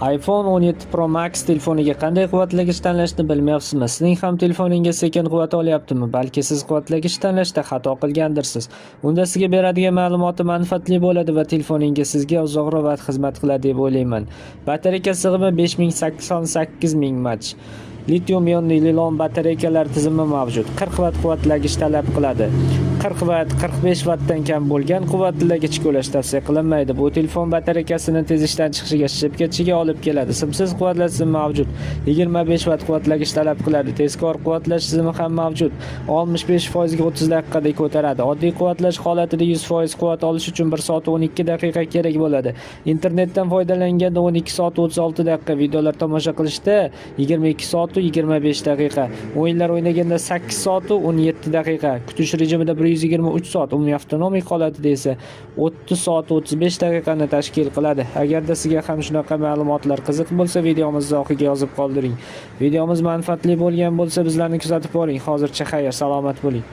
iPhone 17 Pro Max telefoniga qanday quvvatlagich tanlashni bilmayapsizmi? Sizning ham telefoningiz sekin quvvat olyaptimi? Balki siz quvvatlagich tanlashda xato qilgandirsiz. Unda sizga beradigan ma'lumoti manfaatli bo'ladi va telefoningiz sizga uzoqroq xizmat qiladi deb o'ylayman. Batareyka sig'imi 5088 ming mAh. Litium ionli batareykalar tizimi mavjud. 40 vatt quvvatlagich talab qiladi. 40 vatt, 45 vattdan kam bo'lgan quvvatlagich qo'llash tavsiya qilinmaydi. Bu telefon batareykasini tez ishdan chiqishiga, shishib ketishiga olib keladi. Simsiz quvvatlash tizimi mavjud. 25 vatt quvvatlagich talab qiladi. Tezkor quvvatlash tizimi ham mavjud. 65% ga 30 daqiqada ko'taradi. Oddiy quvvatlash holatida 100% quvvat olish uchun 1 soat 12 daqiqa kerak bo'ladi. Internetdan foydalanganda 12 soat 36 daqiqa, videolar tomosha qilishda 22 soat 25 daqiqa, o'yinlar o'ynaganda 8 soat 17 daqiqa, kutish rejimida 123 soat, umumiy avtonomik holatida esa 30 soat 35 daqiqani tashkil qiladi. Agarda sizga ham shunaqa ma'lumotlar qiziq bo'lsa, videomizni oxiriga yozib qoldiring. Videomiz manfaatli bo'lgan bo'lsa, bizlarni kuzatib boring. Hozircha xayr, salomat bo'ling.